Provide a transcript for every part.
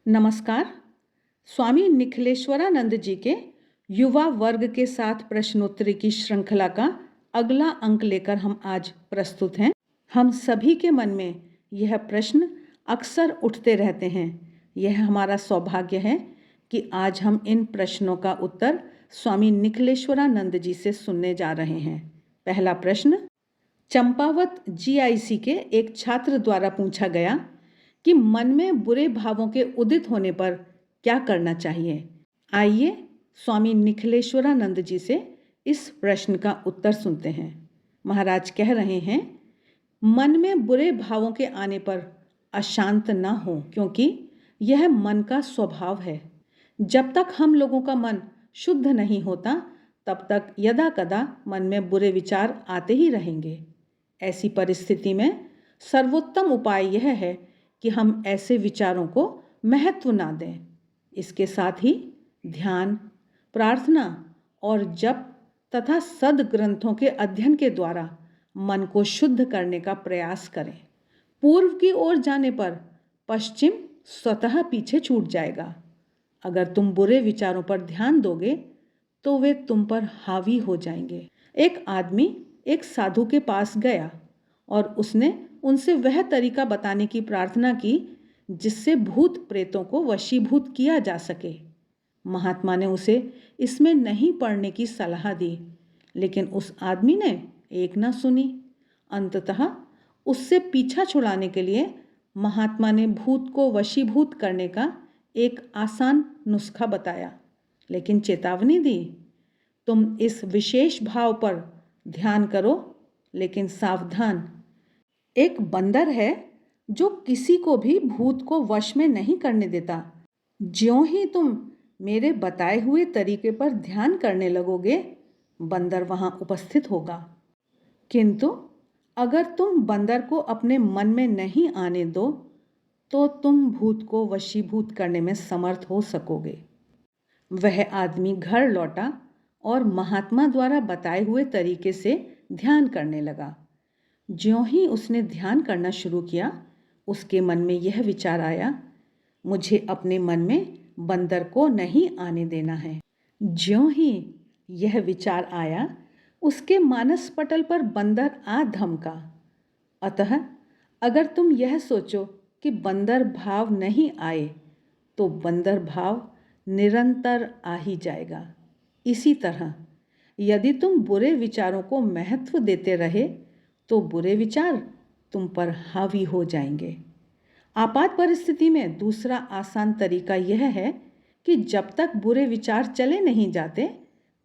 नमस्कार। स्वामी निखिलेश्वरानंद जी के युवा वर्ग के साथ प्रश्नोत्तरी की श्रृंखला का अगला अंक लेकर हम आज प्रस्तुत हैं। हम सभी के मन में यह प्रश्न अक्सर उठते रहते हैं। यह हमारा सौभाग्य है कि आज हम इन प्रश्नों का उत्तर स्वामी निखिलेश्वरानंद जी से सुनने जा रहे हैं। पहला प्रश्न चंपावत जीआईसी के एक छात्र द्वारा पूछा गया कि मन में बुरे भावों के उदित होने पर क्या करना चाहिए। आइए स्वामी निखिलेश्वरानंद जी से इस प्रश्न का उत्तर सुनते हैं। महाराज कह रहे हैं, मन में बुरे भावों के आने पर अशांत न हो, क्योंकि यह मन का स्वभाव है। जब तक हम लोगों का मन शुद्ध नहीं होता, तब तक यदा कदा मन में बुरे विचार आते ही रहेंगे। ऐसी परिस्थिति में सर्वोत्तम उपाय यह है कि हम ऐसे विचारों को महत्व ना दें। इसके साथ ही ध्यान, प्रार्थना और जप तथा सद्ग्रंथों के अध्ययन के द्वारा मन को शुद्ध करने का प्रयास करें। पूर्व की ओर जाने पर पश्चिम स्वतः पीछे छूट जाएगा। अगर तुम बुरे विचारों पर ध्यान दोगे तो वे तुम पर हावी हो जाएंगे। एक आदमी एक साधु के पास गया और उसने उनसे वह तरीका बताने की प्रार्थना की जिससे भूत प्रेतों को वशीभूत किया जा सके। महात्मा ने उसे इसमें नहीं पड़ने की सलाह दी, लेकिन उस आदमी ने एक न सुनी। अंततः उससे पीछा छुड़ाने के लिए महात्मा ने भूत को वशीभूत करने का एक आसान नुस्खा बताया, लेकिन चेतावनी दी, तुम इस विशेष भाव पर ध्यान करो, लेकिन सावधान। एक बंदर है जो किसी को भी भूत को वश में नहीं करने देता। ज्यों ही तुम मेरे बताए हुए तरीके पर ध्यान करने लगोगे, बंदर वहाँ उपस्थित होगा। किंतु अगर तुम बंदर को अपने मन में नहीं आने दो, तो तुम भूत को वशीभूत करने में समर्थ हो सकोगे। वह आदमी घर लौटा और महात्मा द्वारा बताए हुए तरीके से ध्यान करने लगा। ज्यों ही उसने ध्यान करना शुरू किया, उसके मन में यह विचार आया, मुझे अपने मन में बंदर को नहीं आने देना है। ज्यों ही यह विचार आया, उसके मानस पटल पर बंदर आ धमका। अतः अगर तुम यह सोचो कि बंदर भाव नहीं आए, तो बंदर भाव निरंतर आ ही जाएगा। इसी तरह यदि तुम बुरे विचारों को महत्व देते रहे, तो बुरे विचार तुम पर हावी हो जाएंगे। आपात परिस्थिति में दूसरा आसान तरीका यह है कि जब तक बुरे विचार चले नहीं जाते,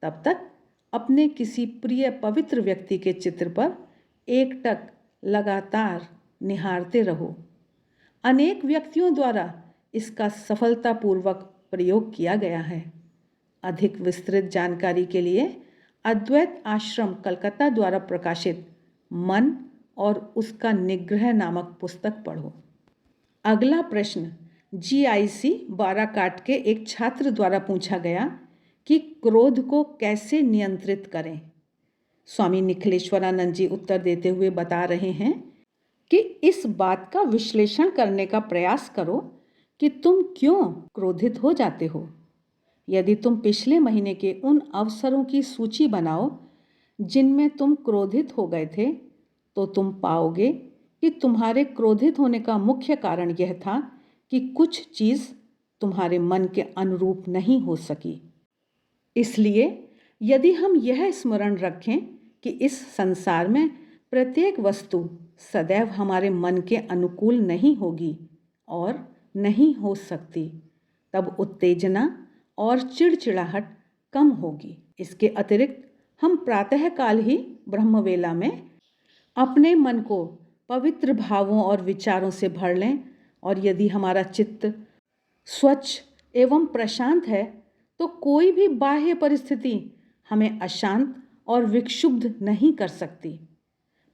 तब तक अपने किसी प्रिय पवित्र व्यक्ति के चित्र पर एकटक लगातार निहारते रहो। अनेक व्यक्तियों द्वारा इसका सफलतापूर्वक प्रयोग किया गया है। अधिक विस्तृत जानकारी के लिए अद्वैत आश्रम कलकत्ता द्वारा प्रकाशित मन और उसका निग्रह नामक पुस्तक पढ़ो। अगला प्रश्न जीआईसी बाराकाट के एक छात्र द्वारा पूछा गया कि क्रोध को कैसे नियंत्रित करें। स्वामी निखिलेश्वरानंद जी उत्तर देते हुए बता रहे हैं कि इस बात का विश्लेषण करने का प्रयास करो कि तुम क्यों क्रोधित हो जाते हो। यदि तुम पिछले महीने के उन अवसरों की सूची बनाओ जिनमें तुम क्रोधित हो गए थे, तो तुम पाओगे कि तुम्हारे क्रोधित होने का मुख्य कारण यह था कि कुछ चीज़ तुम्हारे मन के अनुरूप नहीं हो सकी। इसलिए यदि हम यह स्मरण रखें कि इस संसार में प्रत्येक वस्तु सदैव हमारे मन के अनुकूल नहीं होगी और नहीं हो सकती, तब उत्तेजना और चिड़चिड़ाहट कम होगी। इसके अतिरिक्त हम प्रातःकाल ही ब्रह्मवेला में अपने मन को पवित्र भावों और विचारों से भर लें, और यदि हमारा चित्त स्वच्छ एवं प्रशांत है, तो कोई भी बाह्य परिस्थिति हमें अशांत और विक्षुब्ध नहीं कर सकती।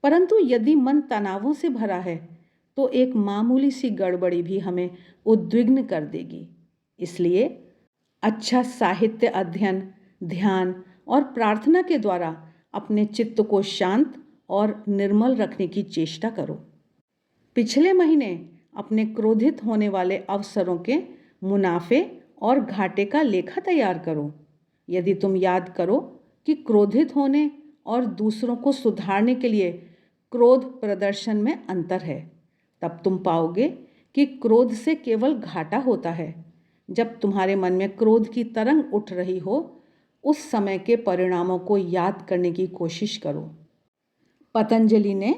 परंतु यदि मन तनावों से भरा है, तो एक मामूली सी गड़बड़ी भी हमें उद्विग्न कर देगी। इसलिए अच्छा साहित्य अध्ययन, ध्यान और प्रार्थना के द्वारा अपने चित्त को शांत और निर्मल रखने की चेष्टा करो। पिछले महीने अपने क्रोधित होने वाले अवसरों के मुनाफे और घाटे का लेखा तैयार करो। यदि तुम याद करो कि क्रोधित होने और दूसरों को सुधारने के लिए क्रोध प्रदर्शन में अंतर है, तब तुम पाओगे कि क्रोध से केवल घाटा होता है। जब तुम्हारे मन में क्रोध की तरंग उठ रही हो, उस समय के परिणामों को याद करने की कोशिश करो। पतंजलि ने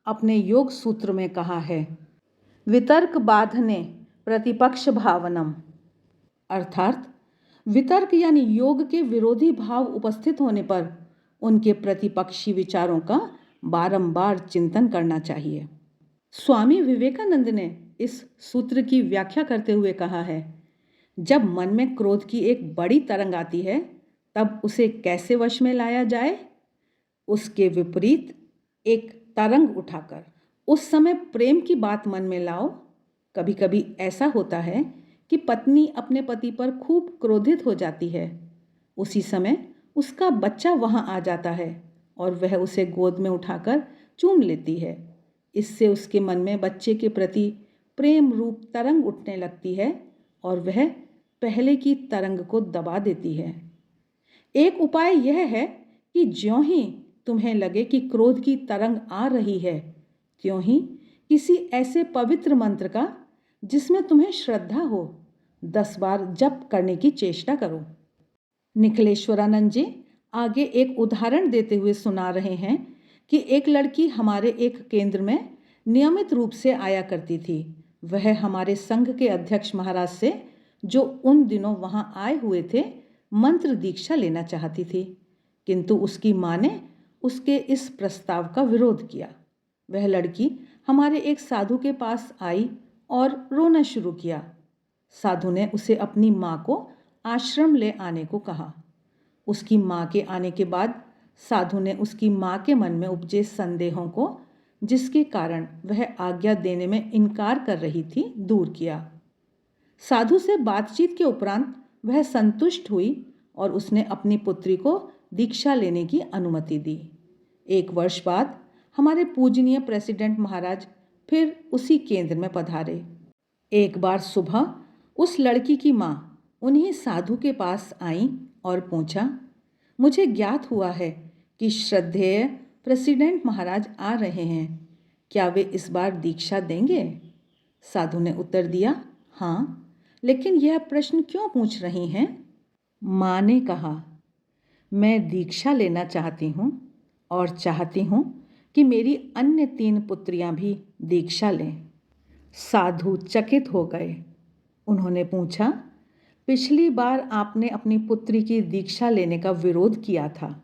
अपने योग सूत्र में कहा है, वितर्क बाधने प्रतिपक्ष भावनम, अर्थात वितर्क यानी योग के विरोधी भाव उपस्थित होने पर उनके प्रतिपक्षी विचारों का बारंबार चिंतन करना चाहिए। स्वामी विवेकानंद ने इस सूत्र की व्याख्या करते हुए कहा है, जब मन में क्रोध की एक बड़ी तरंग आती है तब उसे कैसे वश में लाया जाए? उसके विपरीत एक तरंग उठाकर उस समय प्रेम की बात मन में लाओ। कभी कभी ऐसा होता है कि पत्नी अपने पति पर खूब क्रोधित हो जाती है। उसी समय उसका बच्चा वहां आ जाता है और वह उसे गोद में उठाकर चूम लेती है। इससे उसके मन में बच्चे के प्रति प्रेम रूप तरंग उठने लगती है और वह पहले की तरंग को दबा देती है। एक उपाय यह है कि ज्यों ही तुम्हें लगे कि क्रोध की तरंग आ रही है, त्यों ही किसी ऐसे पवित्र मंत्र का जिसमें तुम्हें श्रद्धा हो 10 बार जप करने की चेष्टा करो। निखिलेश्वरानंद जी आगे एक उदाहरण देते हुए सुना रहे हैं कि एक लड़की हमारे एक केंद्र में नियमित रूप से आया करती थी। वह हमारे संघ के अध्यक्ष महाराज से, जो उन दिनों वहां आए हुए थे, मंत्र दीक्षा लेना चाहती थी, किंतु उसकी माँ ने उसके इस प्रस्ताव का विरोध किया। वह लड़की हमारे एक साधु के पास आई और रोना शुरू किया। साधु ने उसे अपनी माँ को आश्रम ले आने को कहा। उसकी माँ के आने के बाद साधु ने उसकी माँ के मन में उपजे संदेहों को, जिसके कारण वह आज्ञा देने में इनकार कर रही थी, दूर किया। साधु से बातचीत के उपरांत वह संतुष्ट हुई और उसने अपनी पुत्री को दीक्षा लेने की अनुमति दी। 1 वर्ष बाद हमारे पूजनीय प्रेसिडेंट महाराज फिर उसी केंद्र में पधारे। एक बार सुबह उस लड़की की माँ उन्हीं साधु के पास आई और पूछा, मुझे ज्ञात हुआ है कि श्रद्धेय प्रेसिडेंट महाराज आ रहे हैं, क्या वे इस बार दीक्षा देंगे? साधु ने उत्तर दिया, हाँ, लेकिन यह प्रश्न क्यों पूछ रही हैं? माँ ने कहा, मैं दीक्षा लेना चाहती हूँ और चाहती हूँ कि मेरी अन्य 3 पुत्रियाँ भी दीक्षा लें। साधु चकित हो गए। उन्होंने पूछा, पिछली बार आपने अपनी पुत्री की दीक्षा लेने का विरोध किया था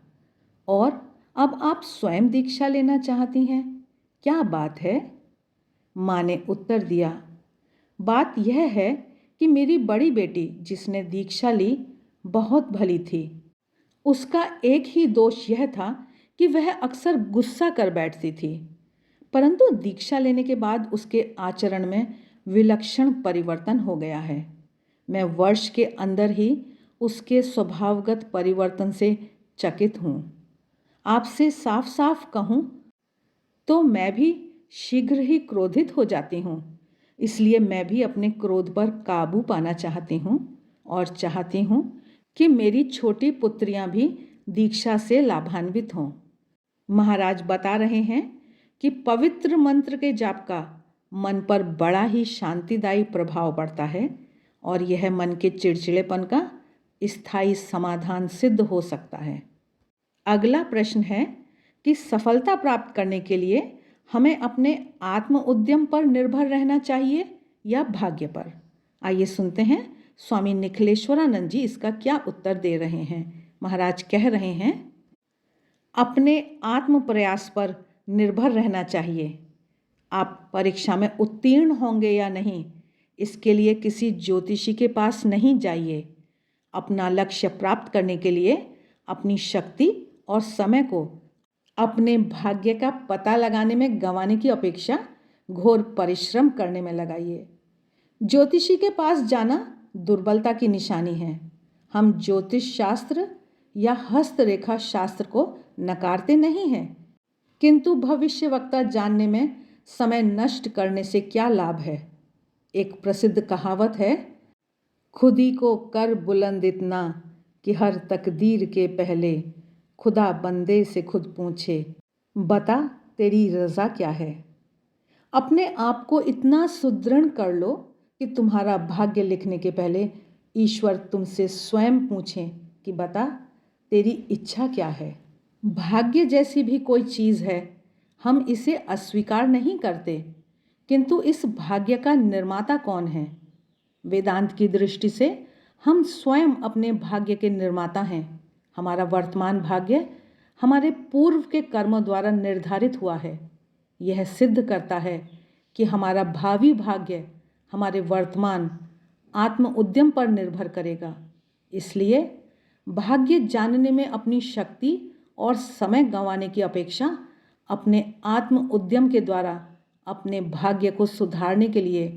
और अब आप स्वयं दीक्षा लेना चाहती हैं, क्या बात है? माँ ने उत्तर दिया, बात यह है कि मेरी बड़ी बेटी जिसने दीक्षा ली बहुत भली थी। उसका एक ही दोष यह था कि वह अक्सर गुस्सा कर बैठती थी, परंतु दीक्षा लेने के बाद उसके आचरण में विलक्षण परिवर्तन हो गया है। मैं वर्ष के अंदर ही उसके स्वभावगत परिवर्तन से चकित हूँ। आपसे साफ साफ कहूँ तो मैं भी शीघ्र ही क्रोधित हो जाती हूँ। इसलिए मैं भी अपने क्रोध पर काबू पाना चाहती हूँ और चाहती हूँ कि मेरी छोटी पुत्रियाँ भी दीक्षा से लाभान्वित हों। महाराज बता रहे हैं कि पवित्र मंत्र के जाप का मन पर बड़ा ही शांतिदायी प्रभाव पड़ता है और यह मन के चिड़चिड़ेपन का स्थायी समाधान सिद्ध हो सकता है। अगला प्रश्न है कि सफलता प्राप्त करने के लिए हमें अपने आत्म उद्यम पर निर्भर रहना चाहिए या भाग्य पर? आइए सुनते हैं स्वामी निखिलेश्वरानंद जी इसका क्या उत्तर दे रहे हैं। महाराज कह रहे हैं, अपने आत्म प्रयास पर निर्भर रहना चाहिए। आप परीक्षा में उत्तीर्ण होंगे या नहीं, इसके लिए किसी ज्योतिषी के पास नहीं जाइए। अपना लक्ष्य प्राप्त करने के लिए अपनी शक्ति और समय को अपने भाग्य का पता लगाने में गंवाने की अपेक्षा घोर परिश्रम करने में लगाइए। ज्योतिषी के पास जाना दुर्बलता की निशानी है। हम ज्योतिष शास्त्र या हस्तरेखा शास्त्र को नकारते नहीं हैं, किंतु भविष्यवक्ता जानने में समय नष्ट करने से क्या लाभ है। एक प्रसिद्ध कहावत है, खुद ही को कर बुलंद इतना कि हर तकदीर के पहले खुदा बंदे से खुद पूछे, बता तेरी रज़ा क्या है। अपने आप को इतना सुदृढ़ कर लो कि तुम्हारा भाग्य लिखने के पहले ईश्वर तुमसे स्वयं पूछें कि बता तेरी इच्छा क्या है। भाग्य जैसी भी कोई चीज़ है, हम इसे अस्वीकार नहीं करते, किंतु इस भाग्य का निर्माता कौन है? वेदांत की दृष्टि से हम स्वयं अपने भाग्य के निर्माता हैं। हमारा वर्तमान भाग्य हमारे पूर्व के कर्मों द्वारा निर्धारित हुआ है। यह सिद्ध करता है कि हमारा भावी भाग्य हमारे वर्तमान आत्म उद्यम पर निर्भर करेगा। इसलिए भाग्य जानने में अपनी शक्ति और समय गंवाने की अपेक्षा अपने आत्म उद्यम के द्वारा अपने भाग्य को सुधारने के लिए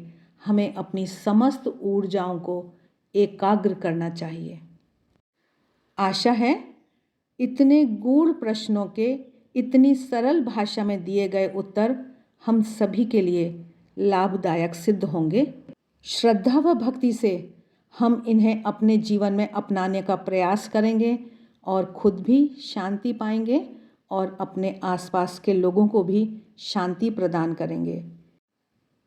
हमें अपनी समस्त ऊर्जाओं को एकाग्र करना चाहिए। आशा है इतने गूढ़ प्रश्नों के इतनी सरल भाषा में दिए गए उत्तर हम सभी के लिए लाभदायक सिद्ध होंगे। श्रद्धा व भक्ति से हम इन्हें अपने जीवन में अपनाने का प्रयास करेंगे और खुद भी शांति पाएंगे और अपने आसपास के लोगों को भी शांति प्रदान करेंगे।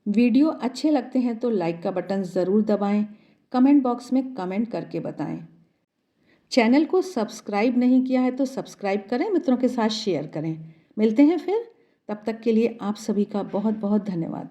वीडियो अच्छे लगते हैं तो लाइक का बटन ज़रूर दबाएं, कमेंट बॉक्स में कमेंट करके बताएं। चैनल को सब्सक्राइब नहीं किया है तो सब्सक्राइब करें, मित्रों के साथ शेयर करें। मिलते हैं फिर, तब तक के लिए आप सभी का बहुत बहुत धन्यवाद।